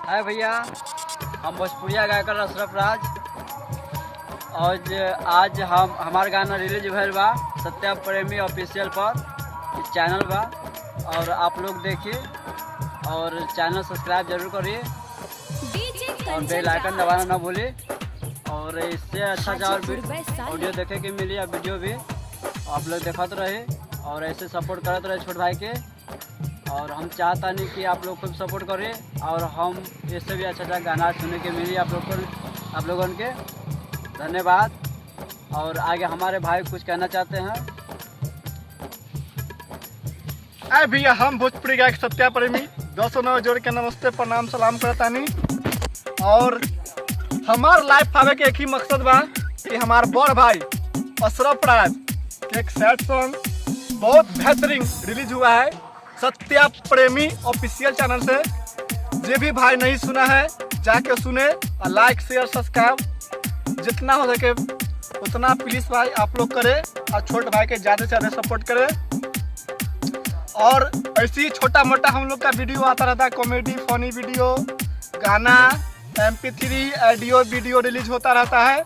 हाय भैया, हम भोजपुरिया गायकर अशरफ राज। और आज हमार गाना रिलीज भइल बा सत्या प्रेमी ऑफिशियल पर इस चैनल बा। और आप लोग देखिए और चैनल सब्सक्राइब जरूर करिए और बेल आइकन दबाना ना भूलिए। और इससे अच्छा ऑडियो देखे के मिली या वीडियो भी आप लोग देखते रहे और ऐसे सपोर्ट करते रहे छोट भाई के। और हम चाहता नहीं कि आप लोग खूब सपोर्ट करें और हम इससे भी अच्छा गाना सुनने के मिली आप लोगों के। धन्यवाद। और आगे हमारे भाई कुछ कहना चाहते हैं। अरे भैया, हम भोजपुरी गायक सत्या प्रेमी 209 जोड़ के नमस्ते प्रणाम सलाम करतानी। और हमार लाइफ आवे के एक ही मकसद बा कि हमार बड़ भाई अशरफ राज के एक सैड सॉन्ग बहुत बेहतरीन रिलीज हुआ है सत्या प्रेमी ऑफिशियल चैनल से। जे भी भाई नहीं सुना है जाके सुने और लाइक शेयर सब्सक्राइब जितना हो सके उतना प्लीज भाई आप लोग करें और छोटे भाई के ज़्यादा से ज़्यादा सपोर्ट करें। और ऐसे ही छोटा मोटा हम लोग का वीडियो आता रहता है, कॉमेडी फनी वीडियो, गाना, MP3 ऑडियो वीडियो रिलीज होता रहता है।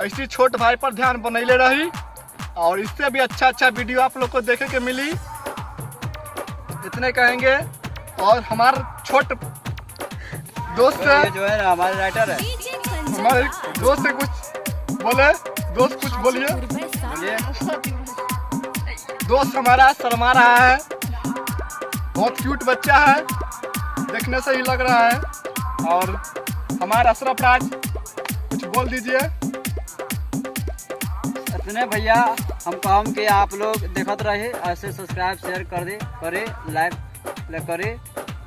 ऐसी छोट भाई पर ध्यान बनैले रही और इससे भी अच्छा वीडियो आप लोग को देखे के मिली, इतने कहेंगे। और हमारे छोट दोस्त जो है ना हमारे राइटर है, हमारे दोस्त से कुछ बोले। दोस्त कुछ बोलिए। दोस्त हमारा शर्मा रहा है, बहुत क्यूट बच्चा है, देखने से ही लग रहा है। और हमारा अशरफ राज कुछ बोल दीजिए। इतने भैया हम काम कि आप लोग देखते रहे, ऐसे सब्सक्राइब शेयर करे लाइक करे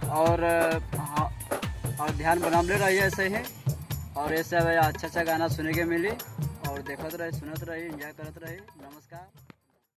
और ध्यान बनाते रहिए ऐसे ही। और ऐसे अच्छा गाना सुने के मिली और देखते रहे, सुनते रहे, एंजॉय करते रहे। नमस्कार।